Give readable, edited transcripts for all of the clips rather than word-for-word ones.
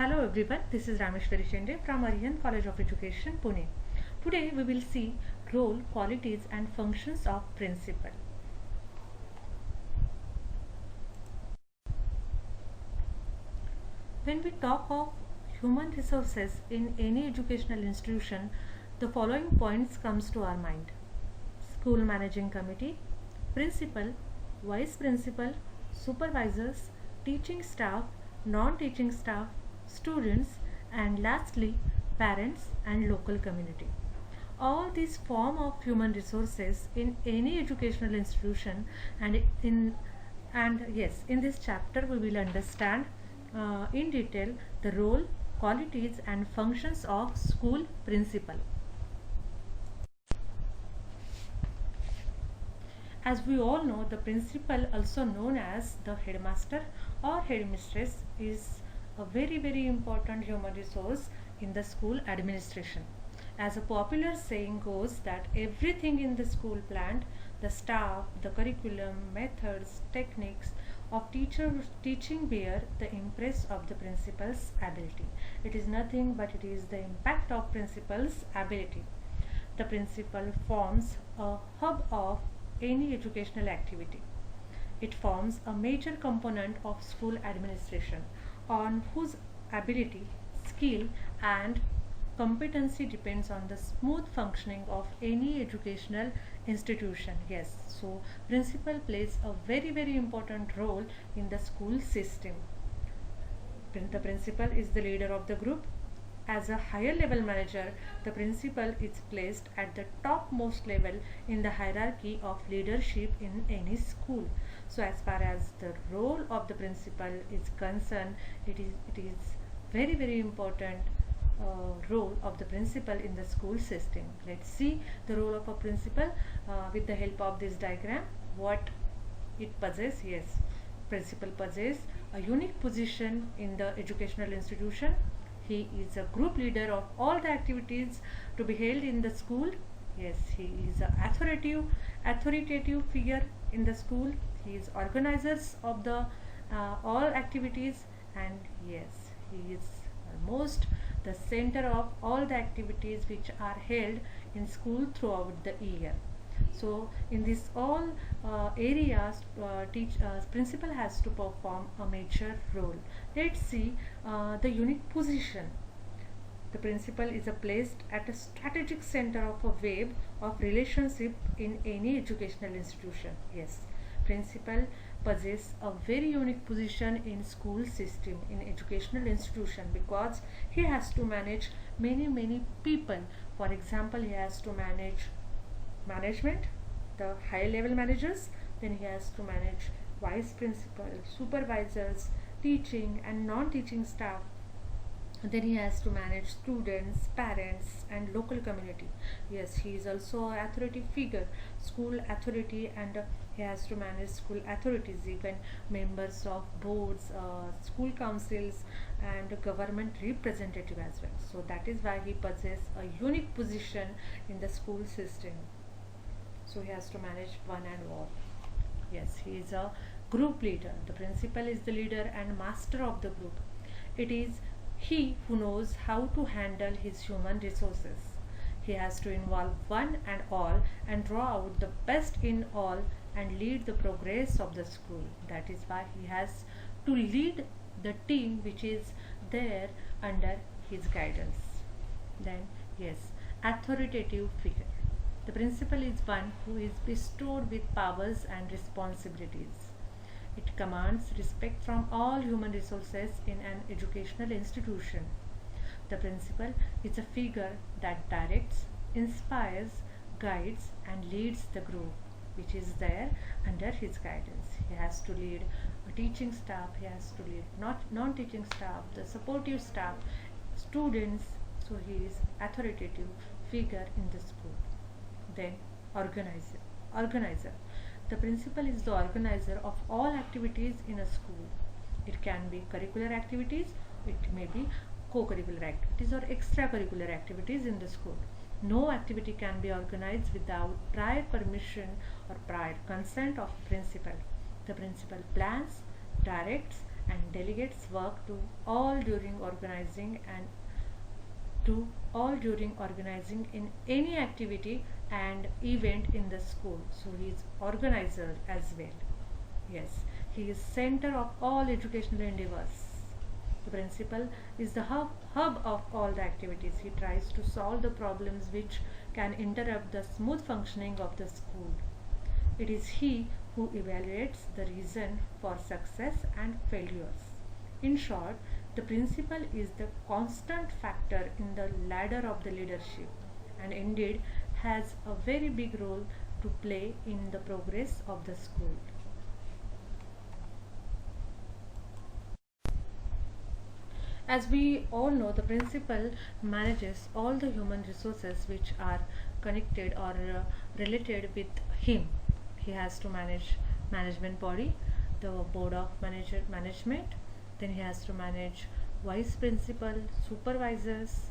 Hello everyone, this is Rameshwari Shende from Aryan College of Education, Pune. Today we will see role, qualities and functions of principal. When we talk of human resources in any educational institution, the following points comes to our mind. School managing committee, principal, vice principal, supervisors, teaching staff, non-teaching staff, students, and lastly parents and local community. All these form of human resources in any educational institution, and in this chapter we will understand in detail the role, qualities and functions of school principal. As we all know, the principal, also known as the headmaster or headmistress, is a very important human resource in the school administration. As a popular saying goes that everything in the school plant, the staff, the curriculum, methods, techniques of teaching bear the impress of the principal's ability. It is nothing but it is the impact of principal's ability. The principal forms a hub of any educational activity. It forms a major component of school administration on whose ability, skill and competency depends on the smooth functioning of any educational institution. Yes, so principal plays a very important role in the school system. The principal is the leader of the group. As a higher level manager, the principal is placed at the topmost level in the hierarchy of leadership in any school. So as far as the role of the principal is concerned, it is very important role of the principal in the school system. Let's see the role of a principal with the help of this diagram. What it possesses? Yes, principal possesses a unique position in the educational institution. He is a group leader of all the activities to be held in the school. Yes, he is an authoritative figure in the school. He is organizers of the all activities, and yes, he is almost the center of all the activities which are held in school throughout the year. So in this all areas, principal has to perform a major role. Let's see the unique position. The principal is placed at a strategic center of a web of relationship in any educational institution. Yes, principal possesses a very unique position in school system, in educational institution, because he has to manage many people. For example, he has to manage management, the high level managers, then he has to manage vice principal, supervisors, teaching and non-teaching staff, then he has to manage students, parents and local community. Yes, he is also an authority figure, school authority, and he has to manage school authorities, even members of boards, school councils and government representative as well. So that is why he possesses a unique position in the school system. So he has to manage one and all. Yes, he is a group leader. The principal is the leader and master of the group. It is he who knows how to handle his human resources. He has to involve one and all and draw out the best in all and lead the progress of the school. That is why he has to lead the team which is there under his guidance. Then yes, authoritative figure. The principal is one who is bestowed with powers and responsibilities. It commands respect from all human resources in an educational institution. The principal is a figure that directs, inspires, guides and leads the group which is there under his guidance. He has to lead a teaching staff, he has to lead non-teaching staff, the supportive staff, students. So he is authoritative figure in the school. Then organizer. The principal is the organizer of all activities in a school. It can be curricular activities, it may be co-curricular activities or extracurricular activities in the school. No activity can be organized without prior permission or prior consent of principal. The principal plans, directs and delegates work to all during organizing and do all during organizing in any activity and event in the school. So he is organizer as well. Yes, he is center of all educational endeavors. The principal is the hub of all the activities. He tries to solve the problems which can interrupt the smooth functioning of the school. It is he who evaluates the reason for success and failures. In short, the principal is the constant factor in the ladder of the leadership and indeed has a very big role to play in the progress of the school. As we all know, the principal manages all the human resources which are connected or related with him. He has to manage management body, the board of management, then he has to manage vice principal, supervisors,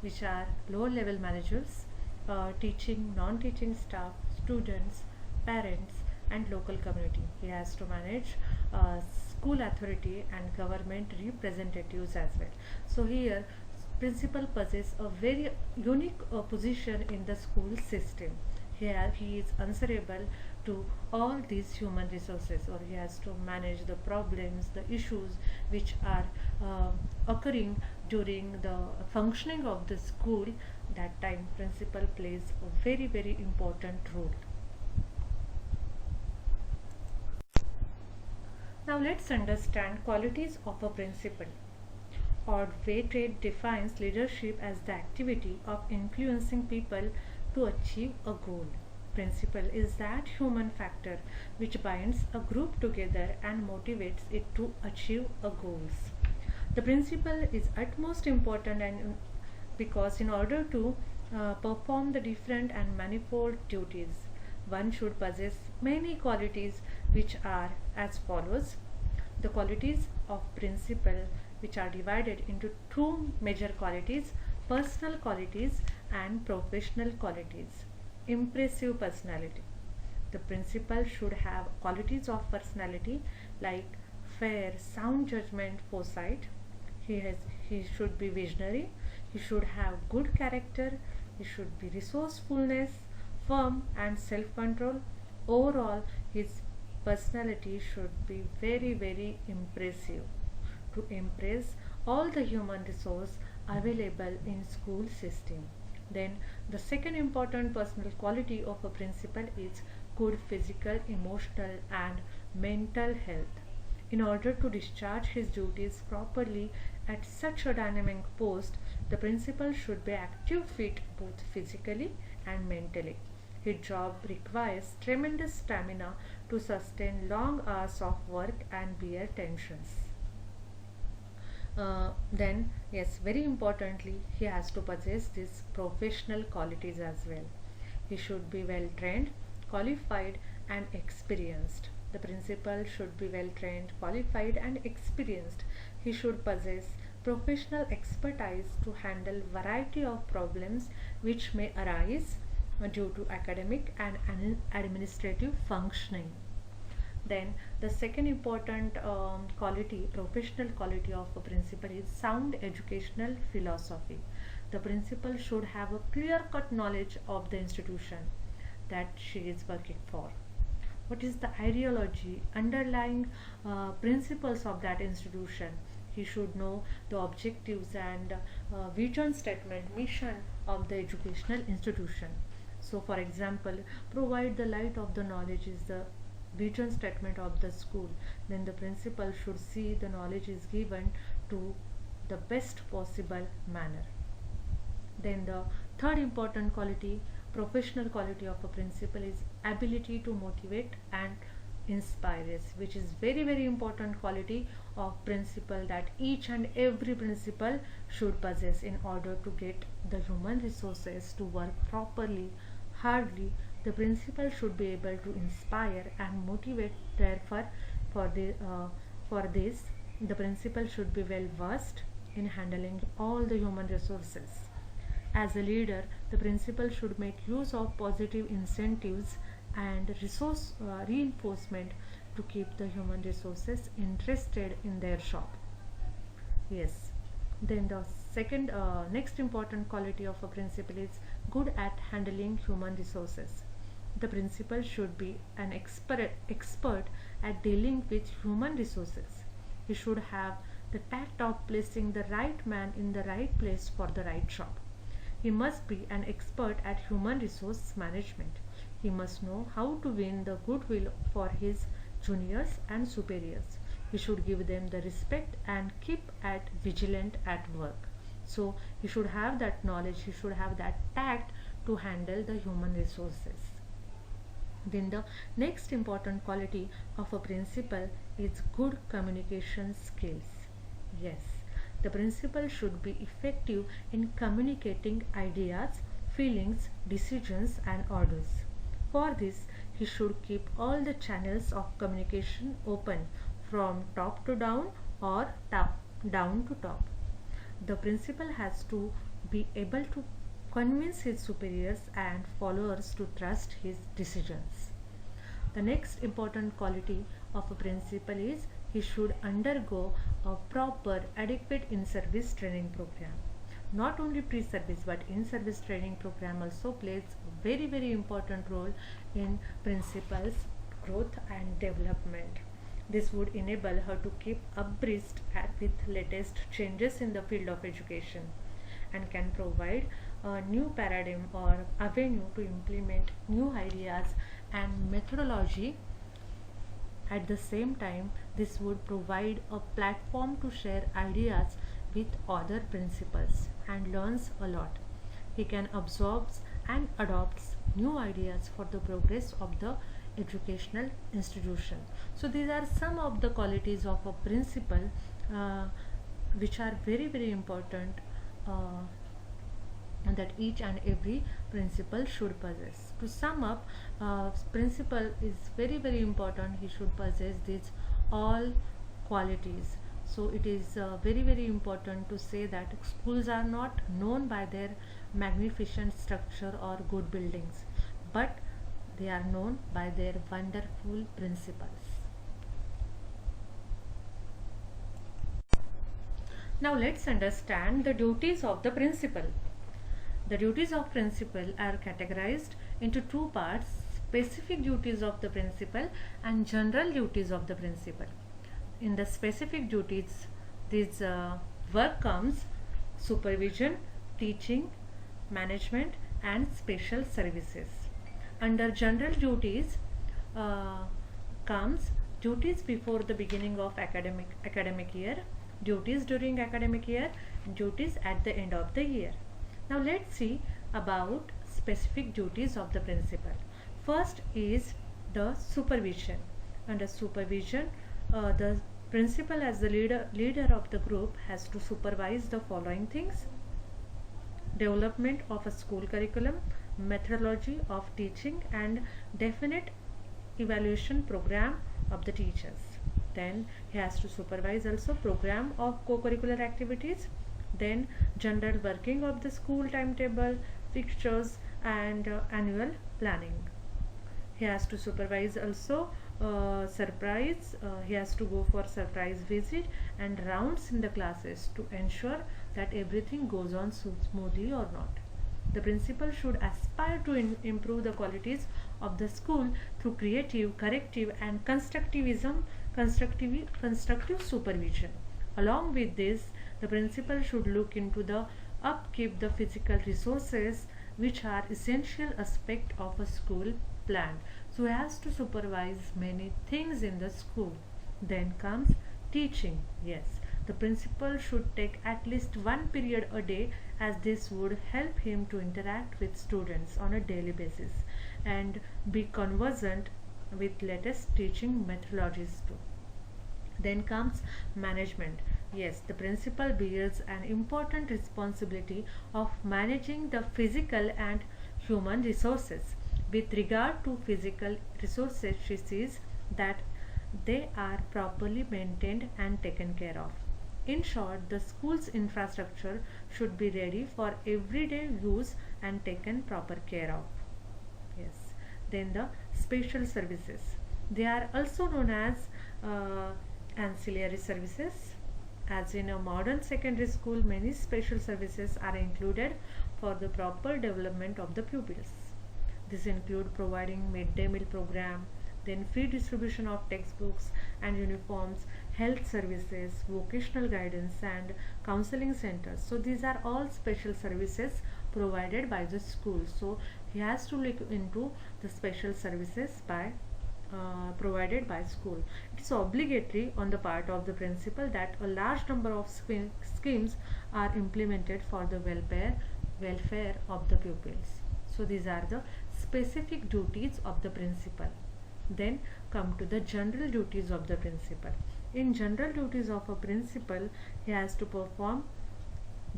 which are lower level managers, teaching, non-teaching staff, students, parents, and local community. He has to manage school authority and government representatives as well. So here principal possesses a very unique position in the school system. Here he is answerable to all these human resources, or he has to manage the problems, the issues which are occurring during the functioning of the school. That time principal plays a very important role. Now let's understand qualities of a principal. Ordway defines leadership as the activity of influencing people to achieve a goal. Principle is that human factor which binds a group together and motivates it to achieve a goals. The principle is utmost important and because in order to perform the different and manifold duties, one should possess many qualities which are as follows. The qualities of principle which are divided into two major qualities: personal qualities and professional qualities. Impressive personality. The principal should have qualities of personality like fair, sound judgment, foresight. He should be visionary. He should have good character. He should be resourcefulness, firm and self-control. Overall, his personality should be very impressive to impress all the human resource available in school system. Then the second important personal quality of a principal is good physical, emotional and mental health. In order to discharge his duties properly at such a dynamic post, the principal should be active, fit both physically and mentally. His job requires tremendous stamina to sustain long hours of work and bear tensions. Then, yes, very importantly, he has to possess these professional qualities as well. He should be well trained, qualified, and experienced. The principal should be well trained, qualified, and experienced. He should possess professional expertise to handle variety of problems which may arise due to academic and administrative functioning. Then the second important quality, professional quality of a principal is sound educational philosophy. The principal should have a clear-cut knowledge of the institution that she is working for. What is the ideology, underlying principles of that institution? He should know the objectives and vision statement, mission of the educational institution. So, for example, provide the light of the knowledge is the vision statement of the school. Then the principal should see the knowledge is given to the best possible manner. Then the third important quality, professional quality of a principal is ability to motivate and inspire us, which is very important quality of principal that each and every principal should possess in order to get the human resources to work properly, hardly. The principal should be able to inspire and motivate. Therefore, for this, the principal should be well versed in handling all the human resources. As a leader, the principal should make use of positive incentives and resource reinforcement to keep the human resources interested in their job. Yes. Then the second next important quality of a principal is good at handling human resources. The principal should be an expert at dealing with human resources. He should have the tact of placing the right man in the right place for the right job. He must be an expert at human resource management. He must know how to win the goodwill for his juniors and superiors. He should give them the respect and keep at vigilant at work. So he should have that knowledge, he should have that tact to handle the human resources. Then the next important quality of a principal is good communication skills. Yes, the principal should be effective in communicating ideas, feelings, decisions, and orders. For this, he should keep all the channels of communication open from top to down or down to top. The principal has to be able to convince his superiors and followers to trust his decisions. The next important quality of a principal is he should undergo a proper adequate in-service training program. Not only pre-service but in-service training program also plays a very important role in principal's growth and development. This would enable her to keep abreast with latest changes in the field of education and can provide a new paradigm or avenue to implement new ideas and methodology. At the same time, this would provide a platform to share ideas with other principals and learns a lot. He can absorb and adopts new ideas for the progress of the educational institution. So these are some of the qualities of a principal which are very important that each and every principal should possess. To sum up, principal is very important. He should possess these all qualities. So it is very important to say that schools are not known by their magnificent structure or good buildings, but they are known by their wonderful principals. Now let's understand the duties of the principal. The duties of principal are categorized into two parts: specific duties of the principal and general duties of the principal. In the specific duties, this work comes supervision, teaching, management, and special services. Under general duties comes duties before the beginning of academic year, duties during academic year, duties at the end of the year. Now let's see about specific duties of the principal. First is the supervision. Under supervision, the principal as the leader of the group has to supervise the following things: development of a school curriculum, methodology of teaching, and definite evaluation program of the teachers. Then he has to supervise also program of co-curricular activities, then general working of the school timetable, fixtures, and annual planning. He has to supervise also surprise. He has to go for surprise visit and rounds in the classes to ensure that everything goes on smoothly or not. The principal should aspire to improve the qualities of the school through creative, corrective, and constructive supervision. Along with this, the principal should look into the upkeep the physical resources which are essential aspect of a school plan. So he has to supervise many things in the school. Then comes teaching. Yes, the principal should take at least one period a day, as this would help him to interact with students on a daily basis and be conversant with latest teaching methodologies too. Then comes management. Yes, the principal bears an important responsibility of managing the physical and human resources. With regard to physical resources, she sees that they are properly maintained and taken care of. In short, the school's infrastructure should be ready for everyday use and taken proper care of. Yes. Then the special services. They are also known as ancillary services. As in a modern secondary school, many special services are included for the proper development of the pupils. This include providing midday meal program, then free distribution of textbooks and uniforms, health services, vocational guidance and counseling centers. So these are all special services provided by the school. So he has to look into the special services by provided by school. It is obligatory on the part of the principal that a large number of schemes are implemented for the welfare of the pupils. So these are the specific duties of the principal. Then come to the general duties of the principal. In general duties of a principal, he has to perform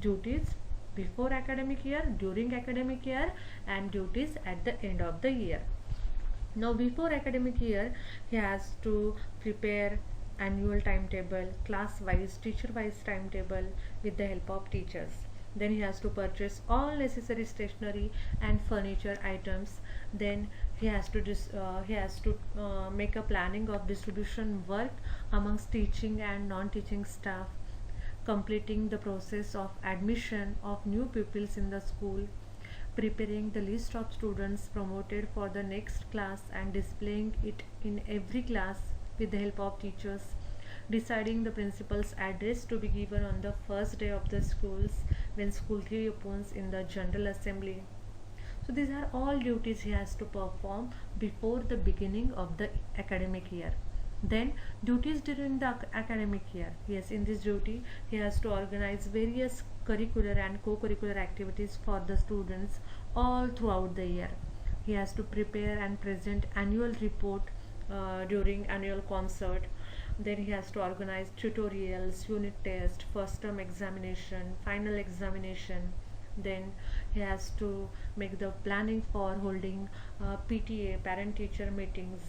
duties before academic year, during academic year, and duties at the end of the year. Now before academic year, he has to prepare annual timetable, class wise, teacher wise timetable with the help of teachers. Then he has to purchase all necessary stationery and furniture items. Then he has to make a planning of distribution work amongst teaching and non-teaching staff, completing the process of admission of new pupils in the school, preparing the list of students promoted for the next class and displaying it in every class with the help of teachers, deciding the principal's address to be given on the first day of the schools when school reopens in the general assembly. So these are all duties he has to perform before the beginning of the academic year. Then duties during the academic year. Yes, in this duty he has to organize various curricular and co-curricular activities for the students all throughout the year. He has to prepare and present annual report during annual concert. Then he has to organize tutorials, unit test, first term examination, final examination. Then he has to make the planning for holding PTA, parent teacher meetings,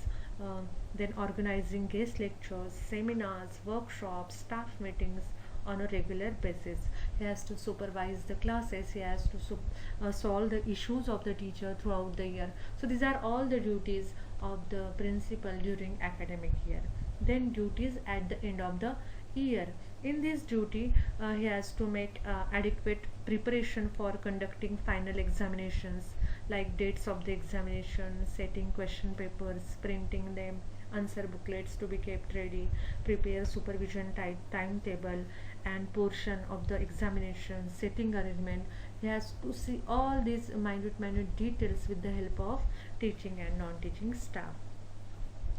then organizing guest lectures, seminars, workshops, staff meetings on a regular basis. He has to supervise the classes. He has to solve the issues of the teacher throughout the year. So these are all the duties of the principal during academic year. Then duties at the end of the year. In this duty, he has to make adequate preparation for conducting final examinations, like dates of the examination, setting question papers, printing them, answer booklets to be kept ready, prepare supervision timetable and portion of the examination, setting arrangement. He has to see all these minute details with the help of teaching and non-teaching staff.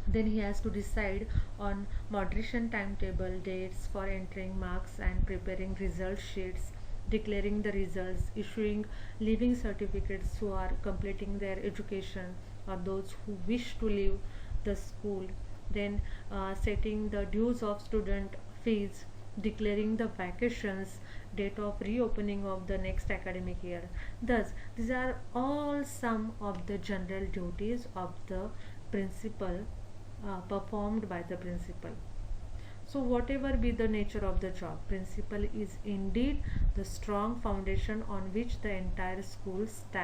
Then he has to decide on moderation timetable, dates for entering marks and preparing result sheets, declaring the results, issuing leaving certificates who are completing their education or those who wish to leave the school. Then setting the dues of student fees, declaring the vacations, date of reopening of the next academic year. Thus these are all some of the general duties of the principal, performed by the principal. So whatever be the nature of the job, principal is indeed the strong foundation on which the entire school stands.